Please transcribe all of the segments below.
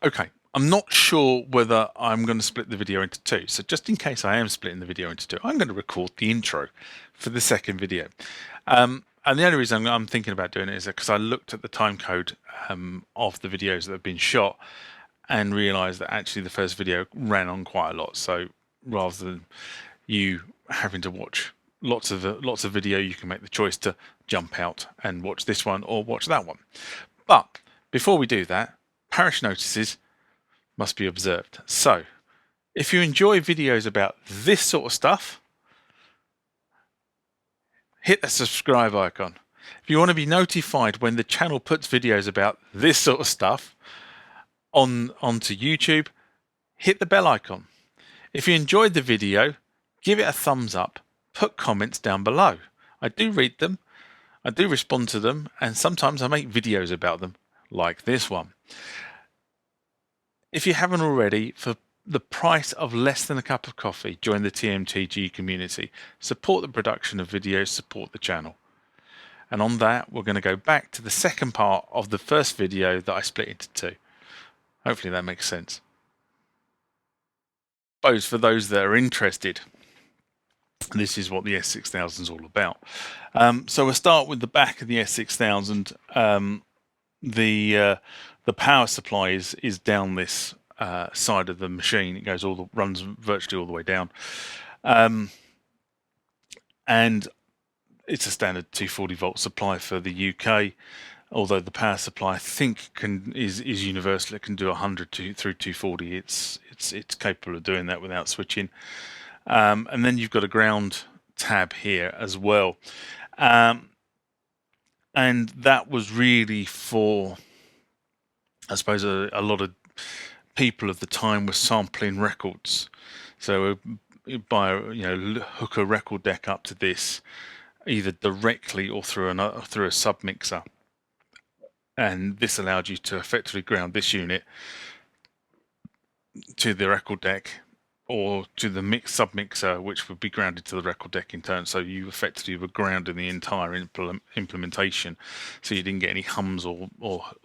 Okay, I'm not sure whether I'm going to split the video into two. So just in case I am splitting the video into two, I'm going to record the intro for the second video. And the only reason I'm thinking about doing it is because I looked at the time code of the videos that have been shot and realised that actually the first video ran on quite a lot. So rather than you having to watch lots of video, you can make the choice to jump out and watch this one or watch that one. But before we do that, parish notices must be observed. So, if you enjoy videos about this sort of stuff, hit the subscribe icon. If you want to be notified when the channel puts videos about this sort of stuff onto YouTube, hit the bell icon. If you enjoyed the video, give it a thumbs up, put comments down below. I do read them, I do respond to them, and sometimes I make videos about them, like this one. If you haven't already, for the price of less than a cup of coffee, join the TMTG community. Support the production of videos, support the channel. And on that, we're going to go back to the second part of the first video that I split into two. Hopefully that makes sense. I suppose for those that are interested, this is what the S6000 is all about. So we'll start with the back of the S6000. The power supply is down this side of the machine. It goes runs virtually all the way down, and it's a standard 240 volt supply for the UK. Although the power supply I think is universal. It can do 100 through 240. It's capable of doing that without switching. And then you've got a ground tab here as well. And that was really for, I suppose, a lot of people of the time were sampling records. So hook a record deck up to this, either directly or through a sub mixer, and this allowed you to effectively ground this unit to the record deck or to the sub mixer, which would be grounded to the record deck in turn. So you effectively were grounding the entire implementation, so you didn't get any hums or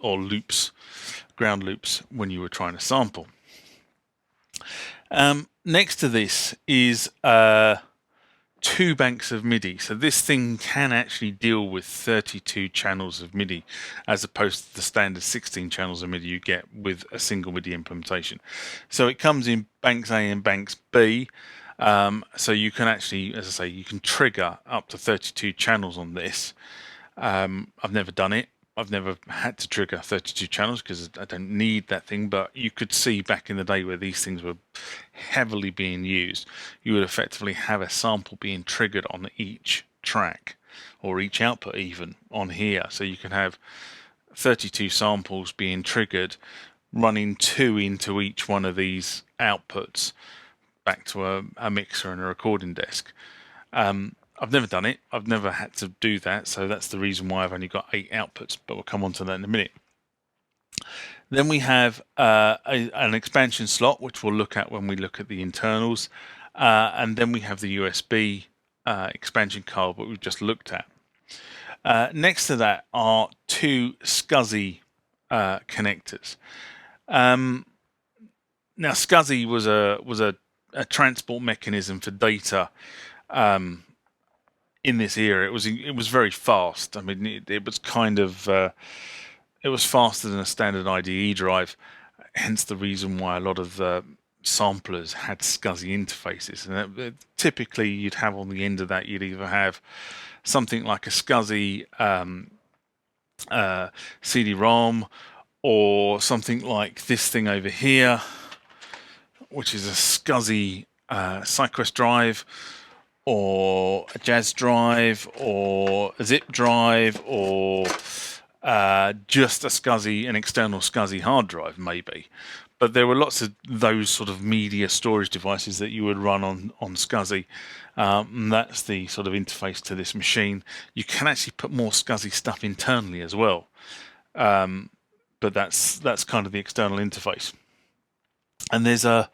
loops, ground loops, when you were trying to sample. Next to this is two banks of MIDI. So this thing can actually deal with 32 channels of MIDI, as opposed to the standard 16 channels of MIDI you get with a single MIDI implementation. So it comes in banks A and banks B. So you can actually, as I say, you can trigger up to 32 channels on this. I've never done it. I've never had to trigger 32 channels because I don't need that thing, but you could see back in the day where these things were heavily being used, you would effectively have a sample being triggered on each track, or each output even on here. So you can have 32 samples being triggered, running 2 into each one of these outputs back to a mixer and a recording desk. I've never done it. I've never had to do that, so that's the reason why I've only got 8 outputs, but we'll come on to that in a minute. Then we have an expansion slot, which we'll look at when we look at the internals, and then we have the USB expansion card, what we've just looked at. Next to that are 2 SCSI connectors. Now, SCSI was a transport mechanism for data. In this era, it was very fast. I mean, it was kind of it was faster than a standard IDE drive. Hence the reason why a lot of samplers had SCSI interfaces. And typically, you'd have on the end of that, you'd either have something like a SCSI CD-ROM, or something like this thing over here, which is a SCSI SyQuest drive, or a Jazz drive, or a zip drive, or just a SCSI, an external SCSI hard drive, maybe. But there were lots of those sort of media storage devices that you would run on SCSI. And that's the sort of interface to this machine. You can actually put more SCSI stuff internally as well. But that's kind of the external interface. And there's a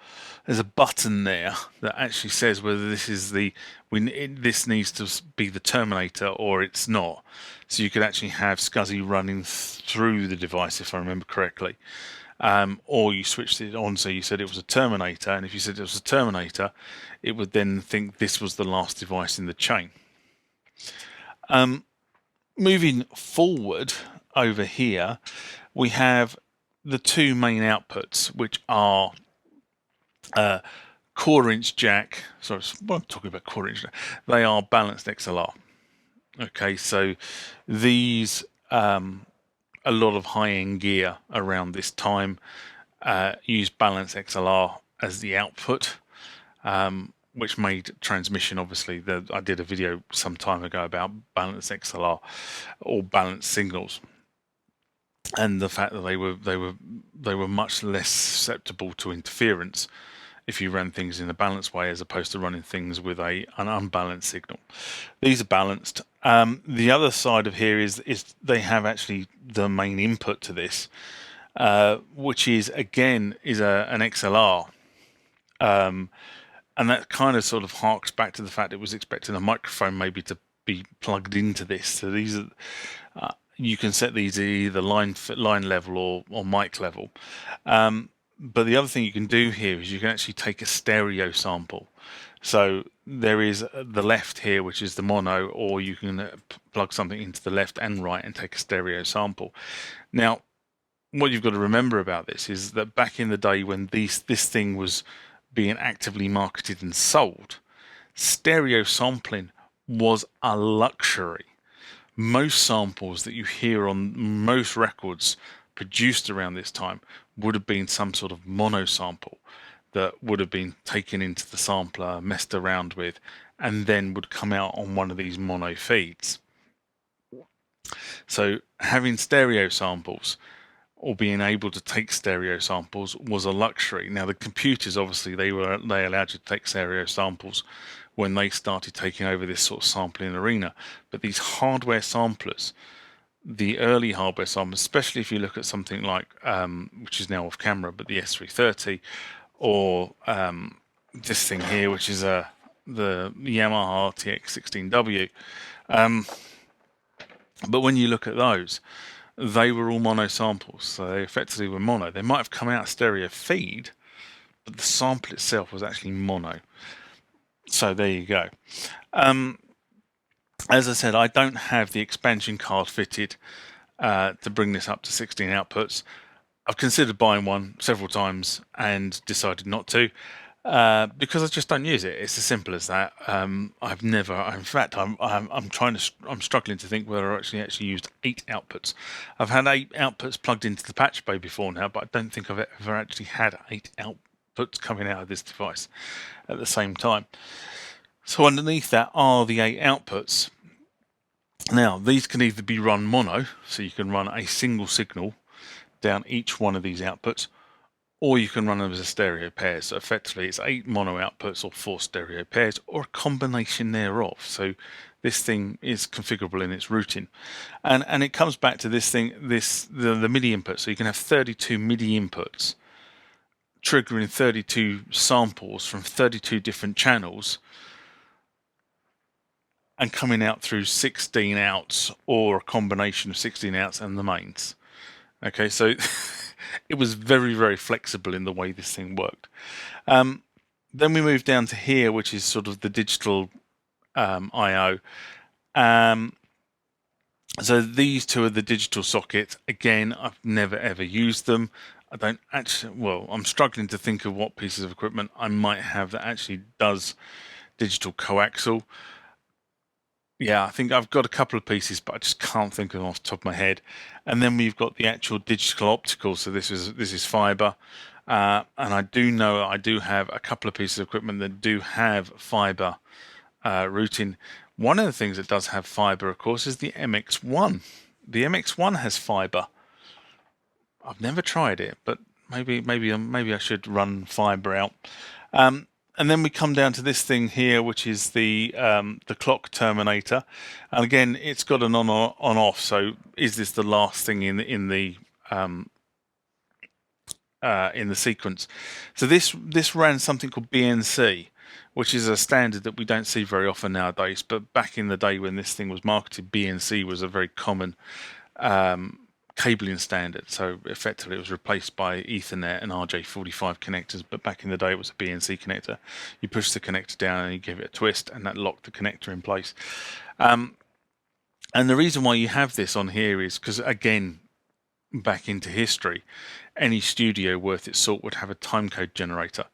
button there that actually says whether this is this needs to be the terminator or it's not. So you could actually have SCSI running through the device, if I remember correctly. or you switched it on so you said it was a terminator, and if you said it was a terminator, it would then think this was the last device in the chain. Moving forward over here, we have the two main outputs, which are quarter inch jack. Sorry, I'm talking about quarter inch jack. They are balanced XLR. Okay, so these a lot of high-end gear around this time use balanced XLR as the output, which made transmission, obviously. I did a video some time ago about balanced XLR or balanced signals, and the fact that they were much less susceptible to interference if you ran things in a balanced way as opposed to running things with an unbalanced signal. These are balanced. The other side of here is they have actually the main input to this, which is again an XLR, and that kind of sort of harks back to the fact it was expecting a microphone maybe to be plugged into this. So these are you can set these either line level or mic level. But the other thing you can do here is you can actually take a stereo sample. So there is the left here, which is the mono, or you can plug something into the left and right and take a stereo sample. Now, what you've got to remember about this is that back in the day when this thing was being actively marketed and sold, stereo sampling was a luxury. Most samples that you hear on most records produced around this time would have been some sort of mono sample that would have been taken into the sampler, messed around with, and then would come out on one of these mono feeds. So having stereo samples or being able to take stereo samples was a luxury. Now the computers, obviously, they allowed you to take stereo samples when they started taking over this sort of sampling arena. But these hardware samplers, the early hardware samplers, especially if you look at something like, which is now off camera, but the S330, or this thing here, which is the Yamaha RTX16W. But when you look at those, they were all mono samples, so they effectively were mono. They might have come out stereo feed, but the sample itself was actually mono. So there you go. As I said, I don't have the expansion card fitted to bring this up to 16 outputs. I've considered buying one several times and decided not to because I just don't use it. It's as simple as that. I've never. In fact, I'm struggling to think whether I actually used 8 outputs. I've had 8 outputs plugged into the patch bay before now, but I don't think I've ever actually had 8 outputs coming out of this device at the same time. So underneath that are the 8 outputs. Now, these can either be run mono, so you can run a single signal down each one of these outputs, or you can run them as a stereo pair. So effectively it's 8 mono outputs or 4 stereo pairs, or a combination thereof. So this thing is configurable in its routing. And it comes back to this thing, the MIDI input. So you can have 32 MIDI inputs triggering 32 samples from 32 different channels and coming out through 16 outs, or a combination of 16 outs and the mains. Okay, so it was very, very flexible in the way this thing worked. Then we move down to here, which is sort of the digital I/O. So these two are the digital sockets. Again, I've never ever used them. I don't actually, well, I'm struggling to think of what pieces of equipment I might have that actually does digital coaxial. Yeah, I think I've got a couple of pieces, but I just can't think of them off the top of my head. And then we've got the actual digital optical. So this is fiber, and I do know I do have a couple of pieces of equipment that do have fiber routing. One of the things that does have fiber, of course, is the MX1. The MX1 has fiber. I've never tried it, but maybe I should run fiber out. And then we come down to this thing here, which is the clock terminator, and again, it's got an on off. So, is this the last thing in the sequence? So this ran something called BNC, which is a standard that we don't see very often nowadays. But back in the day when this thing was marketed, BNC was a very common cabling standard. So effectively, it was replaced by Ethernet and RJ45 connectors. But back in the day, it was a BNC connector. You push the connector down and you give it a twist, and that locked the connector in place. And the reason why you have this on here is because, again, back into history, any studio worth its salt would have a timecode generator,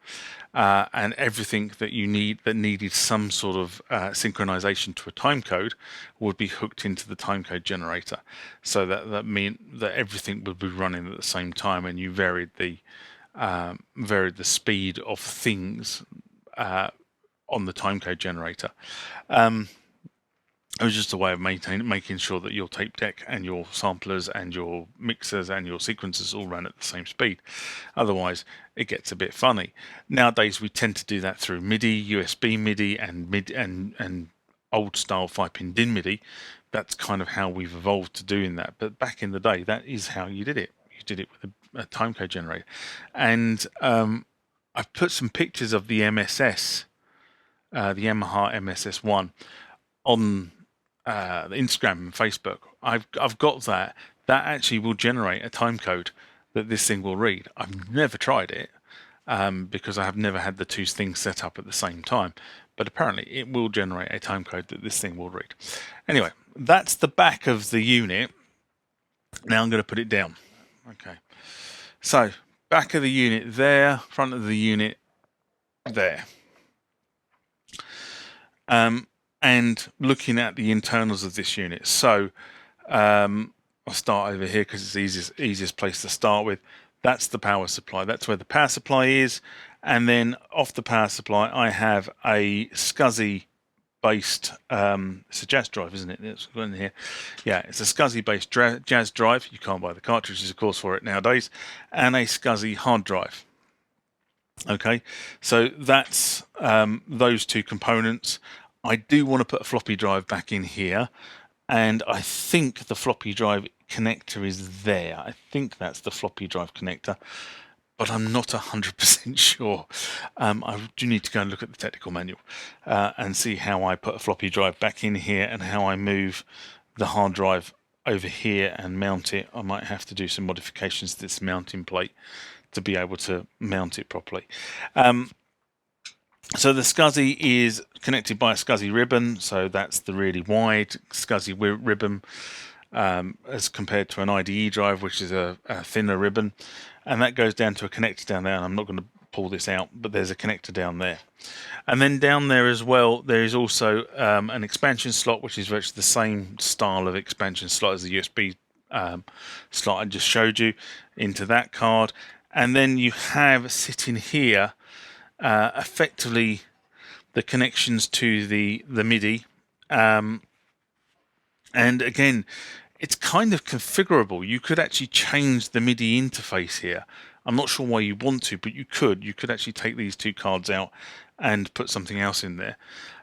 and everything that you needed some sort of synchronization to a timecode would be hooked into the timecode generator. So that meant that everything would be running at the same time, and you varied the speed of things on the timecode generator. It was just a way of making sure that your tape deck and your samplers and your mixers and your sequencers all ran at the same speed. Otherwise, it gets a bit funny. Nowadays, we tend to do that through MIDI, USB MIDI, and old style 5-pin DIN MIDI. That's kind of how we've evolved to doing that. But back in the day, that is how you did it. You did it with a timecode generator. And I've put some pictures of the MSS, the Yamaha MSS1, on Instagram and Facebook. I've got that. That actually will generate a time code that this thing will read. I've never tried it because I have never had the two things set up at the same time. But apparently it will generate a time code that this thing will read. Anyway, that's the back of the unit. Now I'm going to put it down. Okay. So back of the unit there, front of the unit there. And looking at the internals of this unit. So I'll start over here because it's the easiest place to start with. That's the power supply. That's where the power supply is. And then off the power supply, I have a SCSI based, it's a jazz drive, isn't it? It's in here. Yeah, it's a SCSI based jazz drive. You can't buy the cartridges, of course, for it nowadays. And a SCSI hard drive. Okay, so that's those two components. I do want to put a floppy drive back in here, and I think the floppy drive connector is there. I think that's the floppy drive connector, but I'm not 100% sure. I do need to go and look at the technical manual and see how I put a floppy drive back in here and how I move the hard drive over here and mount it. I might have to do some modifications to this mounting plate to be able to mount it properly. So the SCSI is connected by a SCSI ribbon, so that's the really wide SCSI ribbon as compared to an IDE drive, which is a thinner ribbon, and that goes down to a connector down there. And I'm not going to pull this out, but there's a connector down there. And then down there as well, there is also an expansion slot, which is virtually the same style of expansion slot as the USB slot I just showed you, into that card. And then you have sitting here effectively the connections to the MIDI, and again, it's kind of configurable. You could actually change the MIDI interface here. I'm not sure why you want to, but you could actually take these two cards out and put something else in there.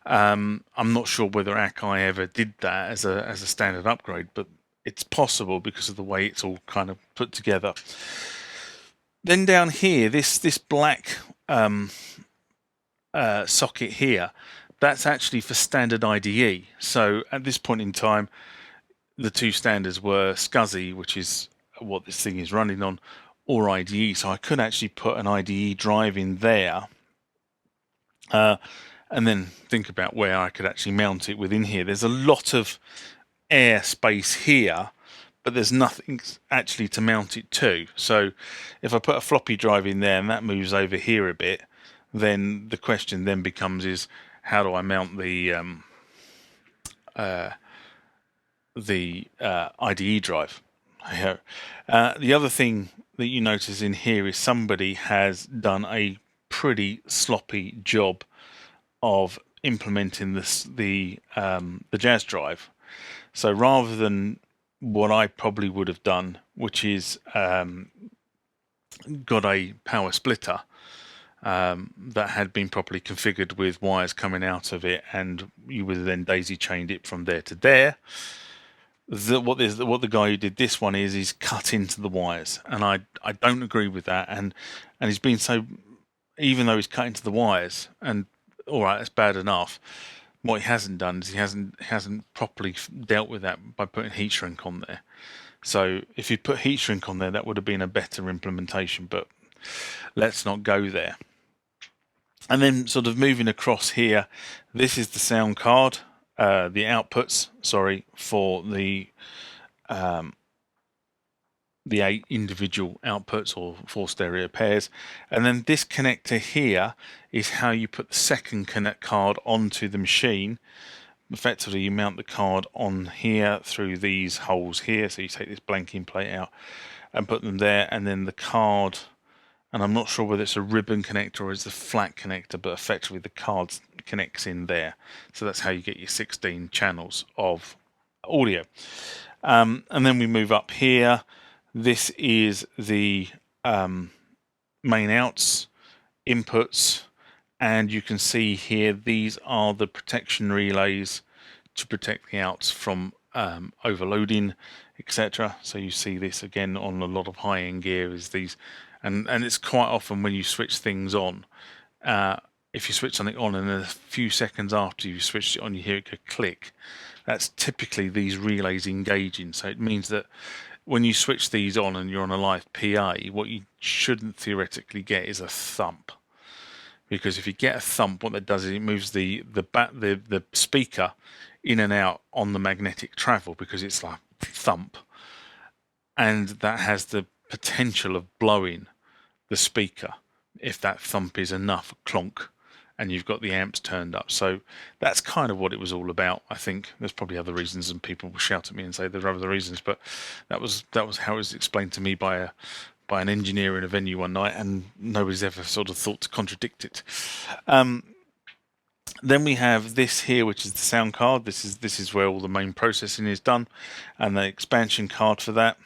I'm not sure whether AKAI ever did that as a standard upgrade, but it's possible because of the way it's all kind of put together. Then down here, this black socket here, that's actually for standard IDE. So at this point in time, the two standards were SCSI, which is what this thing is running on, or IDE. So I could actually put an IDE drive in there and then think about where I could actually mount it within here. There's a lot of air space here, but there's nothing actually to mount it to. So if I put a floppy drive in there and that moves over here a bit, then the question then becomes is how do I mount the IDE drive? The other thing that you notice in here is somebody has done a pretty sloppy job of implementing the jazz drive. So rather than what I probably would have done, which is got a power splitter that had been properly configured with wires coming out of it, and you would have then daisy chained it from there to there. What the guy who did this one is he's cut into the wires, and I don't agree with that. And he's been so, even though he's cut into the wires, and all right, that's bad enough, What he hasn't done is he hasn't properly dealt with that by putting heat shrink on there. So if you'd put heat shrink on there, that would have been a better implementation, but let's not go there. And then sort of moving across here, this is the sound card, the outputs, sorry, for the 8 individual outputs or 4 stereo pairs. And then this connector here is how you put the second connect card onto the machine. Effectively, you mount the card on here through these holes here. So you take this blanking plate out and put them there, and then the card, and I'm not sure whether it's a ribbon connector or it's a flat connector, but effectively the card connects in there. So that's how you get your 16 channels of audio. And then we move up here. This is the main outs, inputs, and you can see here these are the protection relays to protect the outs from overloading, etc. So you see this again on a lot of high-end gear is these, and it's quite often when you switch things on, if you switch something on and a few seconds after you switched it on you hear it go click, that's typically these relays engaging. So it means that when you switch these on and you're on a live PA, what you shouldn't theoretically get is a thump. Because if you get a thump, what that does is it moves the speaker in and out on the magnetic travel, because it's like thump, and that has the potential of blowing the speaker if that thump is enough clonk and you've got the amps turned up. So that's kind of what it was all about. I think there's probably other reasons, and people will shout at me and say there are other reasons, but that was how it was explained to me by an engineer in a venue one night, and nobody's ever sort of thought to contradict it. Then we have this here, which is the sound card. This is where all the main processing is done, and the expansion card for that.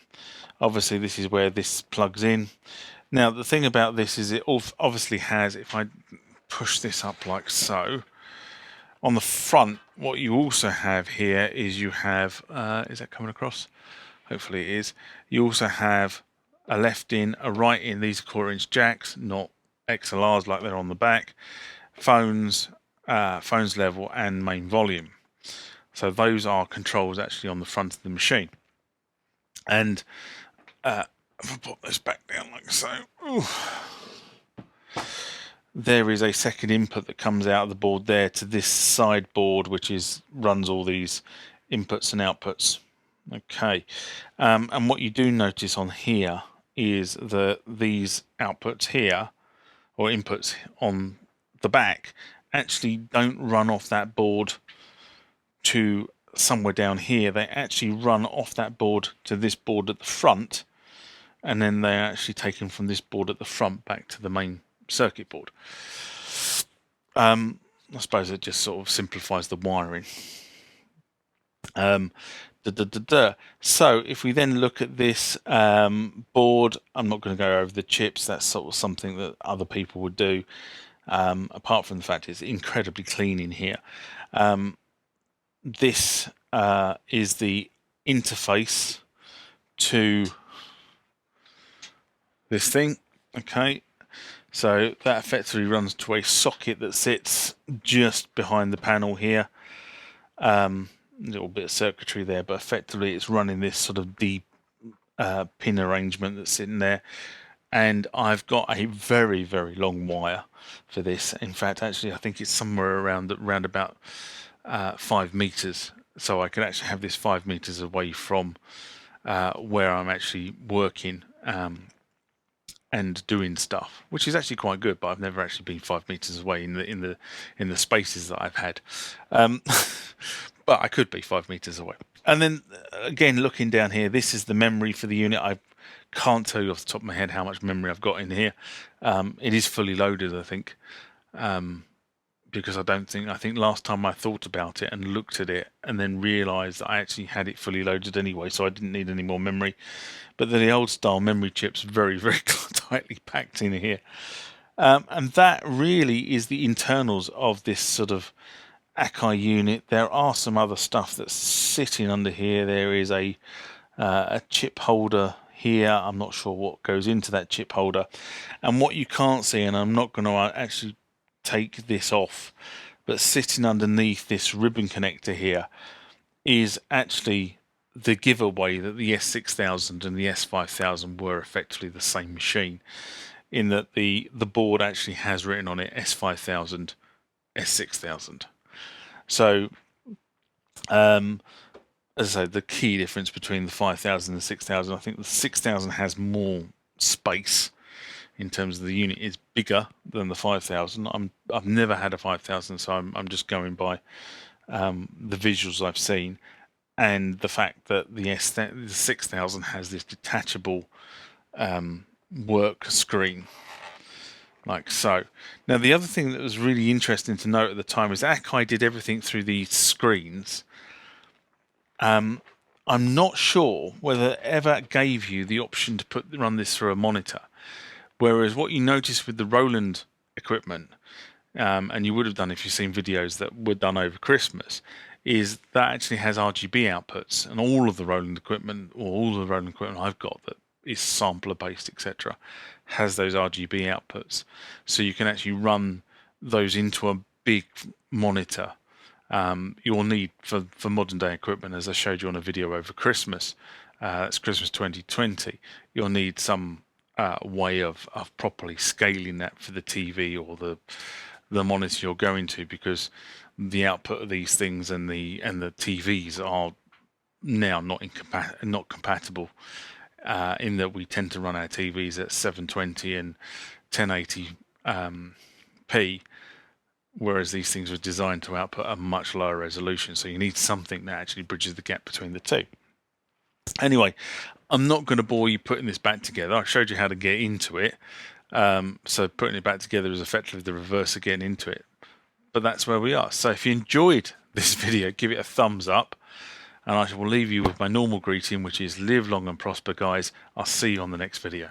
Obviously, this is where this plugs in. Now, the thing about this is it obviously has, if I push this up like so, on the front, what you also have here is you have, is that coming across? Hopefully it is. You also have a left in, a right in. These are 1/4-inch jacks, not XLRs like they're on the back. Phones level, and main volume. So those are controls actually on the front of the machine. And if I put this back down like so, there is a second input that comes out of the board there to this side board, which runs all these inputs and outputs. Okay, and what you do notice on here is that these outputs here, or inputs on the back, actually don't run off that board to somewhere down here. They actually run off that board to this board at the front, and then they're actually taken from this board at the front back to the main circuit board. I suppose it just sort of simplifies the wiring. So if we then look at this board, I'm not going to go over the chips. That's sort of something that other people would do. Apart from the fact it's incredibly clean in here. This is the interface to this thing. Okay, so that effectively runs to a socket that sits just behind the panel here. A little bit of circuitry there, but effectively it's running this sort of deep pin arrangement that's sitting there. And I've got a very, very long wire for this. In fact, actually, I think it's somewhere around about 5 meters. So I can actually have this 5 meters away from where I'm actually working and doing stuff, which is actually quite good. But I've never actually been 5 meters away in the spaces that I've had. But I could be 5 meters away. And then again, looking down here, this is the memory for the unit. I can't tell you off the top of my head how much memory I've got in here. It is fully loaded, I think, because I think last time I thought about it and looked at it and then realised that I actually had it fully loaded anyway, so I didn't need any more memory. But the old style memory chip's very, very tightly packed in here. And that really is the internals of this sort of AKAI unit. There are some other stuff that's sitting under here. There is a chip holder here. I'm not sure what goes into that chip holder. And what you can't see, and I'm not going to actually take this off but sitting underneath this ribbon connector here is actually the giveaway that the S6000 and the S5000 were effectively the same machine, in that the board actually has written on it S5000, S6000. So as I say, the key difference between the 5000 and the 6000, I think the 6000 has more space in terms of the unit is bigger than the 5000. I've never had a 5000, so I'm just going by the visuals I've seen, and the fact that the 6000 has this detachable work screen, like so. Now, the other thing that was really interesting to note at the time is AKAI did everything through these screens. I'm not sure whether it ever gave you the option to run this through a monitor, whereas what you notice with the Roland equipment, and you would have done if you've seen videos that were done over Christmas, is that actually has RGB outputs, and all of the Roland equipment, or all of the Roland equipment I've got that is sampler based, etc., has those RGB outputs, so you can actually run those into a big monitor. You'll need for modern day equipment, as I showed you on a video over Christmas, it's Christmas 2020, you'll need some way of properly scaling that for the TV or the monitor you're going to, because the output of these things and the TVs are now not compatible, in that we tend to run our TVs at 720 and 1080p, whereas these things were designed to output a much lower resolution. So you need something that actually bridges the gap between the two. Anyway, I'm not going to bore you putting this back together. I showed you how to get into it. So putting it back together is effectively the reverse of getting into it. But that's where we are. So if you enjoyed this video, give it a thumbs up. And I will leave you with my normal greeting, which is live long and prosper, guys. I'll see you on the next video.